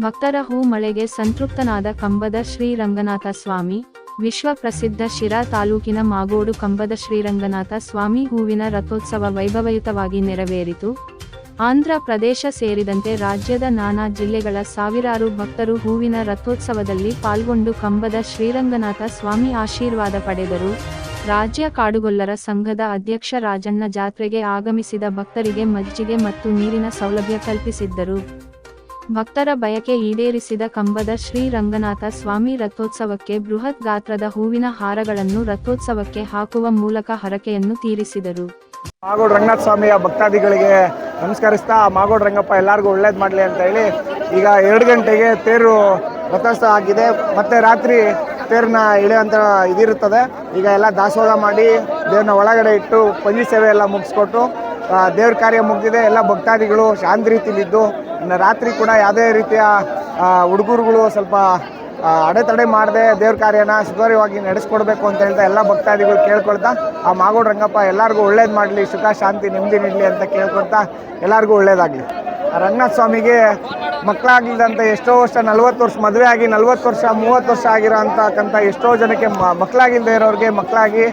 ಭಕ್ತರ ಹೂ ಮಳೆಗೆ ಸಂತೃಪ್ತನಾದ ಕಂಬದ ಶ್ರೀರಂಗನಾಥ ಸ್ವಾಮಿ. ವಿಶ್ವ ಪ್ರಸಿದ್ಧ ಶಿರಾ ತಾಲೂಕಿನ ಮಾಗೋಡು ಕಂಬದ ಶ್ರೀರಂಗನಾಥ ಸ್ವಾಮಿ ಹೂವಿನ ರಥೋತ್ಸವ ವೈಭವಯುತವಾಗಿ ನೆರವೇರಿತು. ಆಂಧ್ರ ಪ್ರದೇಶ ಸೇರಿದಂತೆ ರಾಜ್ಯದ ನಾನಾ ಜಿಲ್ಲೆಗಳ ಸಾವಿರಾರು ಭಕ್ತರು ಹೂವಿನ ರಥೋತ್ಸವದಲ್ಲಿ ಪಾಲ್ಗೊಂಡು ಕಂಬದ ಶ್ರೀರಂಗನಾಥ ಸ್ವಾಮಿ ಆಶೀರ್ವಾದ ಪಡೆದರು. ರಾಜ್ಯ ಕಾಡುಗೊಲ್ಲರ ಸಂಘದ ಅಧ್ಯಕ್ಷ ರಾಜಣ್ಣ ಜಾತ್ರೆಗೆ ಆಗಮಿಸಿದ ಭಕ್ತರಿಗೆ ಮಜ್ಜಿಗೆ ಮತ್ತು ನೀರಿನ ಸೌಲಭ್ಯ ಕಲ್ಪಿಸಿದ್ದರು. ಭಕ್ತರ ಬಯಕೆ ಈಡೇರಿಸಿದ ಕಂಬದ ಶ್ರೀರಂಗನಾಥ ಸ್ವಾಮಿ ರಥೋತ್ಸವಕ್ಕೆ ಬೃಹತ್ ಗಾತ್ರದ ಹೂವಿನ ಹಾರಗಳನ್ನು ರಥೋತ್ಸವಕ್ಕೆ ಹಾಕುವ ಮೂಲಕ ಹರಕೆಯನ್ನು ತೀರಿಸಿದರು. ಮಾಗೋಡು ರಂಗನಾಥ ಸ್ವಾಮಿಯ ಭಕ್ತಾದಿಗಳಿಗೆ ನಮಸ್ಕರಿಸ್ತಾ, ಮಾಗೋಡು ರಂಗಪ್ಪ ಎಲ್ಲರಿಗೂ ಒಳ್ಳೇದು ಮಾಡಲಿ ಅಂತ ಹೇಳಿ, ಈಗ 2 ಗಂಟೆಗೆ ತೇರು ರಥೋತ್ಸವ ಆಗಿದೆ. ಮತ್ತೆ ರಾತ್ರಿ ತೇರನ್ನ ಇಳಿಯುವಂಥ ಇದಿರುತ್ತದೆ. ಈಗ ಎಲ್ಲ ದಾಸೋಹ ಮಾಡಿ ದೇವ್ರನ್ನ ಒಳಗಡೆ ಇಟ್ಟು ಪಂಜಿ ಸೇವೆ ಎಲ್ಲ ಮುಗಿಸ್ಕೊಟ್ಟು ದೇವ್ರ ಕಾರ್ಯ ಮುಗಿದಿದೆ. ಎಲ್ಲ ಭಕ್ತಾದಿಗಳು ಶಾಂತ ರೀತಿಲಿದ್ದು, ರಾತ್ರಿ ಕೂಡ ಯಾವುದೇ ರೀತಿಯ ಹುಡುಗರುಗಳು ಸ್ವಲ್ಪ ಅಡೆತಡೆ ಮಾಡದೆ ದೇವ್ರ ಕಾರ್ಯನ ಸುಗಮವಾಗಿ ನಡೆಸ್ಕೊಡ್ಬೇಕು ಅಂತ ಹೇಳ್ತಾ ಎಲ್ಲ ಭಕ್ತಾದಿಗಳು ಕೇಳ್ಕೊಳ್ತಾ, ಆ ಮಾಗೋಡು ರಂಗಪ್ಪ ಎಲ್ಲರಿಗೂ ಒಳ್ಳೇದು ಮಾಡಲಿ, ಸುಖ ಶಾಂತಿ ನೆಮ್ಮದಿ ನೀಡಲಿ ಅಂತ ಕೇಳ್ಕೊಳ್ತಾ ಎಲ್ಲರಿಗೂ ಒಳ್ಳೇದಾಗಲಿ. ರಂಗನಾಥ ಸ್ವಾಮಿಗೆ ಮಕ್ಕಳಾಗಲಿದಂಥ ಎಷ್ಟೋ ವರ್ಷ 40 ವರ್ಷ ಮದುವೆ ಆಗಿ 40 ವರ್ಷ 30 ವರ್ಷ ಆಗಿರೋ ಅಂತಕ್ಕಂಥ ಎಷ್ಟೋ ಜನಕ್ಕೆ ಮಕ್ಕಳಾಗಿಲ್ಲದೆ ಇರೋರಿಗೆ ಮಕ್ಕಳಾಗಿ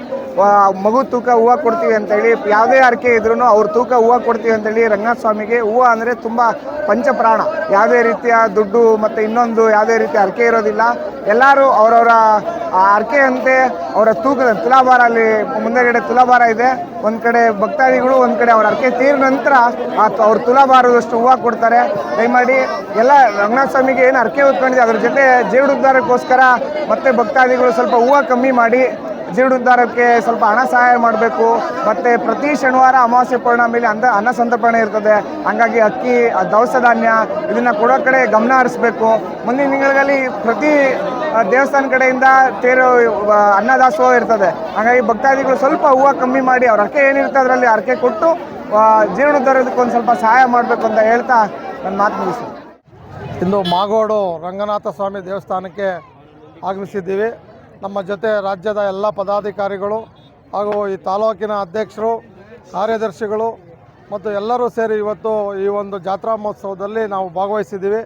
ಮಗು ತೂಕ ಹೂವು ಕೊಡ್ತೀವಿ ಅಂತೇಳಿ, ಯಾವುದೇ ಅರ್ಕೆ ಇದ್ರೂ ಅವ್ರ ತೂಕ ಹೂವು ಕೊಡ್ತೀವಿ ಅಂತೇಳಿ ರಂಗನಾಥ ಸ್ವಾಮಿಗೆ ಹೂವು ಅಂದರೆ ತುಂಬ ಪಂಚಪ್ರಾಣ. ಯಾವುದೇ ರೀತಿಯ ದುಡ್ಡು ಮತ್ತು ಇನ್ನೊಂದು ಯಾವುದೇ ರೀತಿಯ ಅರ್ಕೆ ಇರೋದಿಲ್ಲ. ಎಲ್ಲರೂ ಅವರವರ ಅರ್ಕೆಯಂತೆ ಅವರ ತೂಕದ ತುಲಾಭಾರ, ಅಲ್ಲಿ ಮುಂದೆಗಡೆ ತುಲಾಭಾರ ಇದೆ. ಒಂದು ಕಡೆ ಭಕ್ತಾದಿಗಳು, ಒಂದು ಕಡೆ ಅವ್ರ ಅರ್ಕೆ ತೀರಿದ ನಂತರ ಅವ್ರ ತುಲಾಭಾರದಷ್ಟು ಹೂವು ಕೊಡ್ತಾರೆ. ದಯಮಾಡಿ ಎಲ್ಲ ರಂಗನಾಥ ಸ್ವಾಮಿಗೆ ಏನು ಅರ್ಕೆ ಹೊತ್ಕೊಂಡಿದೆ ಅದ್ರ ಜೊತೆ ಜೀವನೋದ್ಧಾರಕ್ಕೋಸ್ಕರ ಮತ್ತೆ ಭಕ್ತಾದಿಗಳು ಸ್ವಲ್ಪ ಹೂವು ಕಮ್ಮಿ ಮಾಡಿ ಜೀವನೋದ್ಧಾರಕ್ಕೆ ಸ್ವಲ್ಪ ಹಣ ಸಹಾಯ ಮಾಡಬೇಕು. ಮತ್ತು ಪ್ರತಿ ಶನಿವಾರ ಅಮಾವಾಸ್ಯೆ ಪೌರ್ಣಮಿಲಿ ಅನ್ನ ಸಂತರ್ಪಣೆ ಇರ್ತದೆ. ಹಾಗಾಗಿ ಅಕ್ಕಿ, ದವಸ ಧಾನ್ಯ ಇದನ್ನು ಕೊಡೋ ಕಡೆ ಗಮನ ಹರಿಸ್ಬೇಕು. ಮುಂದಿನ ತಿಂಗಳಲ್ಲಿ ಪ್ರತಿ ದೇವಸ್ಥಾನ ಕಡೆಯಿಂದ ತೇರು ಅನ್ನದಾಸೋಹ ಇರ್ತದೆ. ಹಾಗಾಗಿ ಭಕ್ತಾದಿಗಳು ಸ್ವಲ್ಪ ಹೂವು ಕಮ್ಮಿ ಮಾಡಿ ಅವ್ರ ಅರ್ಕೆ ಏನಿರ್ತದೆ ಅದರಲ್ಲಿ ಅರ್ಕೆ ಕೊಟ್ಟು ಜೀವನೋದ್ಧಾರಕ್ಕೆ ಒಂದು ಸ್ವಲ್ಪ ಸಹಾಯ ಮಾಡಬೇಕು ಅಂತ ಹೇಳ್ತಾ ನನ್ನ ಮಾತು ಮುಗಿಸ್ತೀನಿ. ಇಂದು ಮಾಗೋಡು ರಂಗನಾಥ ಸ್ವಾಮಿ ದೇವಸ್ಥಾನಕ್ಕೆ ಆಗಮಿಸಿದ್ದೀವಿ. ನಮ್ಮ ಜೊತೆ ರಾಜ್ಯದ ಎಲ್ಲ ಪದಾಧಿಕಾರಿಗಳು ಹಾಗೂ ಈ ತಾಲೂಕಿನ ಅಧ್ಯಕ್ಷರು, ಕಾರ್ಯದರ್ಶಿಗಳು ಮತ್ತು ಎಲ್ಲರೂ ಸೇರಿ ಇವತ್ತು ಈ ಒಂದು ಜಾತ್ರಾ ಮಹೋತ್ಸವದಲ್ಲಿ ನಾವು ಭಾಗವಹಿಸಿದ್ದೀವಿ.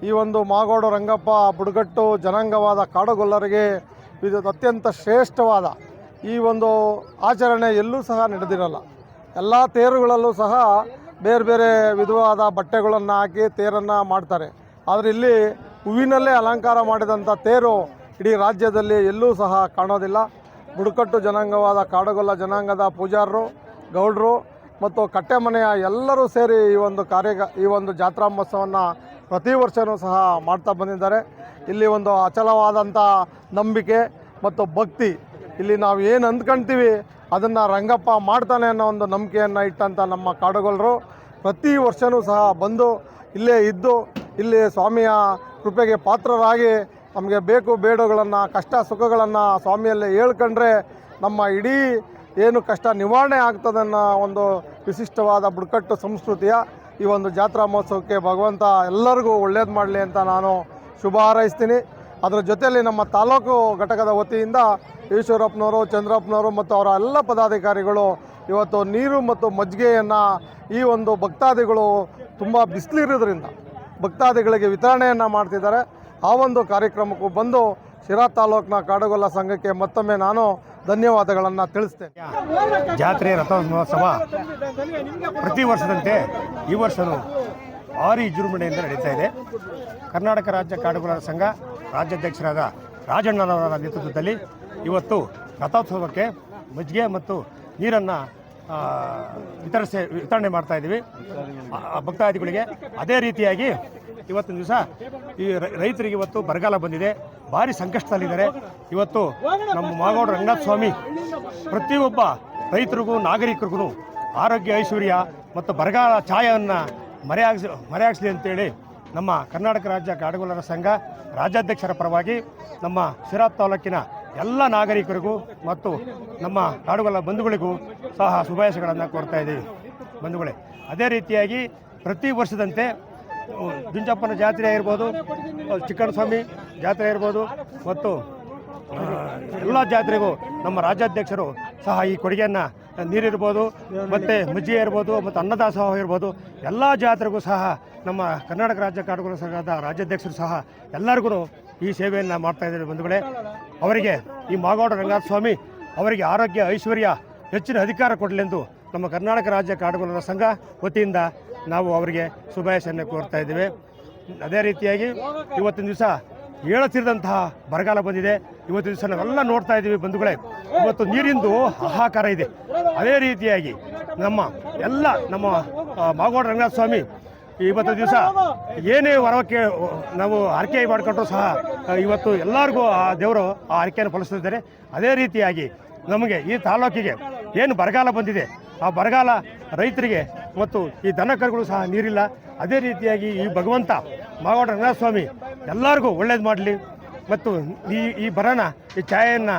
ಈ ಒಂದು ಮಾಗೋಡು ರಂಗಪ್ಪ ಬುಡಕಟ್ಟು ಜನಾಂಗವಾದ ಕಾಡುಗೊಲ್ಲರಿಗೆ ಇದು ಅತ್ಯಂತ ಶ್ರೇಷ್ಠವಾದ ಈ ಒಂದು ಆಚರಣೆ ಎಲ್ಲೂ ಸಹ ನಡೆದಿರಲ್ಲ. ಎಲ್ಲ ತೇರುಗಳಲ್ಲೂ ಸಹ ಬೇರೆ ಬೇರೆ ವಿಧವಾದ ಬಟ್ಟೆಗಳನ್ನು ಹಾಕಿ ತೇರನ್ನು ಮಾಡ್ತಾರೆ. ಆದರೆ ಇಲ್ಲಿ ಹೂವಿನಲ್ಲೇ ಅಲಂಕಾರ ಮಾಡಿದಂಥ ತೇರು ಇಡೀ ರಾಜ್ಯದಲ್ಲಿ ಎಲ್ಲೂ ಸಹ ಕಾಣೋದಿಲ್ಲ. ಬುಡಕಟ್ಟು ಜನಾಂಗವಾದ ಕಾಡುಗೊಲ್ಲ ಜನಾಂಗದ ಪೂಜಾರರು, ಗೌಡರು ಮತ್ತು ಕಟ್ಟೆಮನೆಯ ಎಲ್ಲರೂ ಸೇರಿ ಈ ಒಂದು ಜಾತ್ರಾ ಮಹೋತ್ಸವವನ್ನು ಪ್ರತಿ ವರ್ಷವೂ ಸಹ ಮಾಡ್ತಾ ಬಂದಿದ್ದಾರೆ. ಇಲ್ಲಿ ಒಂದು ಅಚಲವಾದಂಥ ನಂಬಿಕೆ ಮತ್ತು ಭಕ್ತಿ, ಇಲ್ಲಿ ನಾವು ಏನು ಅಂದ್ಕೊಳ್ತೀವಿ ಅದನ್ನು ರಂಗಪ್ಪ ಮಾಡ್ತಾನೆ ಅನ್ನೋ ಒಂದು ನಂಬಿಕೆಯನ್ನು ಇಟ್ಟಂಥ ನಮ್ಮ ಕಾಡುಗೊಲ್ಲರು ಪ್ರತಿ ವರ್ಷವೂ ಸಹ ಬಂದು ಇಲ್ಲೇ ಇದ್ದು ಇಲ್ಲಿ ಸ್ವಾಮಿಯ ಕೃಪೆಗೆ ಪಾತ್ರರಾಗಿ ನಮಗೆ ಬೇಕು ಬೇಡಗಳನ್ನು, ಕಷ್ಟ ಸುಖಗಳನ್ನು ಸ್ವಾಮಿಯಲ್ಲೇ ಹೇಳ್ಕೊಂಡ್ರೆ ನಮ್ಮ ಇಡೀ ಏನು ಕಷ್ಟ ನಿವಾರಣೆ ಆಗ್ತದನ್ನೋ ಒಂದು ವಿಶಿಷ್ಟವಾದ ಬುಡಕಟ್ಟು ಸಂಸ್ಕೃತಿಯ ಈ ಒಂದು ಜಾತ್ರಾ ಮಹೋತ್ಸವಕ್ಕೆ ಭಗವಂತ ಎಲ್ಲರಿಗೂ ಒಳ್ಳೇದು ಮಾಡಲಿ ಅಂತ ನಾನು ಶುಭ ಹಾರೈಸ್ತೀನಿ. ಅದರ ಜೊತೆಯಲ್ಲಿ ನಮ್ಮ ತಾಲೂಕು ಘಟಕದ ವತಿಯಿಂದ ಈಶ್ವರಪ್ಪನವರು, ಚಂದ್ರಪ್ಪನವರು ಮತ್ತು ಅವರ ಎಲ್ಲ ಪದಾಧಿಕಾರಿಗಳು ಇವತ್ತು ನೀರು ಮತ್ತು ಮಜ್ಜಿಗೆಯನ್ನು ಈ ಒಂದು ಭಕ್ತಾದಿಗಳು ತುಂಬ ಬಿಸಿಲಿರೋದ್ರಿಂದ ಭಕ್ತಾದಿಗಳಿಗೆ ವಿತರಣೆಯನ್ನು ಮಾಡ್ತಿದ್ದಾರೆ. ಆ ಒಂದು ಕಾರ್ಯಕ್ರಮಕ್ಕೂ ಬಂದು ಶಿರಾ ತಾಲೂಕಿನ ಕಾಡುಗೊಲ್ಲ ಸಂಘಕ್ಕೆ ಮತ್ತೊಮ್ಮೆ ನಾನು ಧನ್ಯವಾದಗಳನ್ನು ತಿಳಿಸ್ತೇನೆ. ಜಾತ್ರೆ ರಥೋತ್ಸವ ಪ್ರತಿ ವರ್ಷದಂತೆ ಈ ವರ್ಷವೂ ಭಾರಿ ವಿಜೃಂಭಣೆಯಿಂದ ನಡೀತಾ ಇದೆ. ಕರ್ನಾಟಕ ರಾಜ್ಯ ಕಾಡುಗೊಲ್ಲರ ಸಂಘ ರಾಜ್ಯಾಧ್ಯಕ್ಷರಾದ ರಾಜಣ್ಣನವರ ನೇತೃತ್ವದಲ್ಲಿ ಇವತ್ತು ರಥೋತ್ಸವಕ್ಕೆ ಮಜ್ಜಿಗೆ ಮತ್ತು ನೀರನ್ನು ವಿತರಣೆ ಮಾಡ್ತಾಯಿದ್ದೀವಿ ಭಕ್ತಾದಿಗಳಿಗೆ. ಅದೇ ರೀತಿಯಾಗಿ ಇವತ್ತಿನ ದಿವಸ ಈ ರೈತರಿಗೆ ಇವತ್ತು ಬರಗಾಲ ಬಂದಿದೆ, ಭಾರಿ ಸಂಕಷ್ಟದಲ್ಲಿದ್ದಾರೆ. ಇವತ್ತು ನಮ್ಮ ಮಾಗೋಡು ರಂಗನಾಥ ಸ್ವಾಮಿ ಪ್ರತಿಯೊಬ್ಬ ರೈತರಿಗೂ ನಾಗರಿಕರಿಗೂ ಆರೋಗ್ಯ, ಐಶ್ವರ್ಯ ಮತ್ತು ಬರಗಾಲ ಛಾಯೆಯನ್ನು ಮರೆಯಾಗಿಸಲಿ ಅಂತೇಳಿ ನಮ್ಮ ಕರ್ನಾಟಕ ರಾಜ್ಯ ಕಾಡುಗೊಲ್ಲರ ಸಂಘ ರಾಜ್ಯಾಧ್ಯಕ್ಷರ ಪರವಾಗಿ ನಮ್ಮ ಶಿರಾ ತಾಲೂಕಿನ ಎಲ್ಲ ನಾಗರಿಕರಿಗೂ ಮತ್ತು ನಮ್ಮ ಕಾಡುಗೊಲ್ಲ ಬಂಧುಗಳಿಗೂ ಸಹ ಶುಭಾಶಯಗಳನ್ನು ಕೊಡ್ತಾ ಇದ್ದೀವಿ ಬಂಧುಗಳೇ. ಅದೇ ರೀತಿಯಾಗಿ ಪ್ರತಿ ವರ್ಷದಂತೆ ಜುಂಜಪ್ಪನ ಜಾತ್ರೆ ಇರ್ಬೋದು, ಚಿಕ್ಕಣ್ಣ ಸ್ವಾಮಿ ಜಾತ್ರೆ ಇರ್ಬೋದು ಮತ್ತು ಎಲ್ಲ ಜಾತ್ರೆಗೂ ನಮ್ಮ ರಾಜ್ಯಾಧ್ಯಕ್ಷರು ಸಹ ಈ ಕೊಡುಗೆಯನ್ನು ನೀರಿರ್ಬೋದು ಮತ್ತು ಮಜ್ಜಿಗೆ ಇರ್ಬೋದು ಮತ್ತು ಅನ್ನದಾಸೋಹ ಇರ್ಬೋದು ಎಲ್ಲ ಜಾತ್ರೆಗೂ ಸಹ ನಮ್ಮ ಕರ್ನಾಟಕ ರಾಜ್ಯ ಕಾಡುಗೋಲ ಸಂಘದ ರಾಜ್ಯಾಧ್ಯಕ್ಷರು ಸಹ ಎಲ್ಲರಿಗೂ ಈ ಸೇವೆಯನ್ನು ಮಾಡ್ತಾ ಇದ್ದಾರೆ ಬಂಧುಗಳೇ. ಅವರಿಗೆ ಈ ಮಾಗೋಡ ರಂಗನಾಥ ಸ್ವಾಮಿ ಅವರಿಗೆ ಆರೋಗ್ಯ ಐಶ್ವರ್ಯ ಹೆಚ್ಚಿನ ಅಧಿಕಾರ ಕೊಡಲೆಂದು ನಮ್ಮ ಕರ್ನಾಟಕ ರಾಜ್ಯ ಕಾಡುಗೋಲರ ಸಂಘ ವತಿಯಿಂದ ನಾವು ಅವರಿಗೆ ಶುಭಾಶಯವನ್ನು ಕೋರ್ತಾ ಇದ್ದೇವೆ. ಅದೇ ರೀತಿಯಾಗಿ ಇವತ್ತಿನ ದಿವಸ ಹೇಳತಿರದಂತಹ ಬರಗಾಲ ಬಂದಿದೆ. ಇವತ್ತಿನ ದಿವಸ ನಾವೆಲ್ಲ ನೋಡ್ತಾ ಇದ್ದೀವಿ ಬಂಧುಗಳೇ. ಇವತ್ತು ನೀರಿಂದು ಹಾಹಾಕಾರ ಇದೆ. ಅದೇ ರೀತಿಯಾಗಿ ನಮ್ಮ ಮಾಗೋಡ ರಂಗನಾಥ ಸ್ವಾಮಿ ಇವತ್ತು ದಿವಸ ಏನೇ ವರಕ್ಕೆ ನಾವು ಆರಕೆ ಮಾಡಿಕೊಂಡ್ರು ಸಹ ಇವತ್ತು ಎಲ್ಲರಿಗೂ ಆ ದೇವರು ಆ ಆರಕೆಯನ್ನು ಫಲಿಸ್ತಿದ್ದಾರೆ. ಅದೇ ರೀತಿಯಾಗಿ ನಮಗೆ ಈ ತಾಲೂಕಿಗೆ ಏನು ಬರಗಾಲ ಬಂದಿದೆ, ಆ ಬರಗಾಲ ರೈತರಿಗೆ ಮತ್ತು ಈ ದನ ಕರುಗಳು ಸಹ ನೀರಿಲ್ಲ. ಅದೇ ರೀತಿಯಾಗಿ ಈ ಭಗವಂತ ಮಾಗೋಡ ರಂಗನಾಥ ಸ್ವಾಮಿ ಎಲ್ಲರಿಗೂ ಒಳ್ಳೇದು ಮಾಡಲಿ ಮತ್ತು ಈ ಬರನ ಈ ಛಾಯೆಯನ್ನು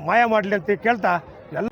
ಮಾಯ ಮಾಡಲಿ ಅಂತ ಕೇಳ್ತಾ ಎಲ್ಲ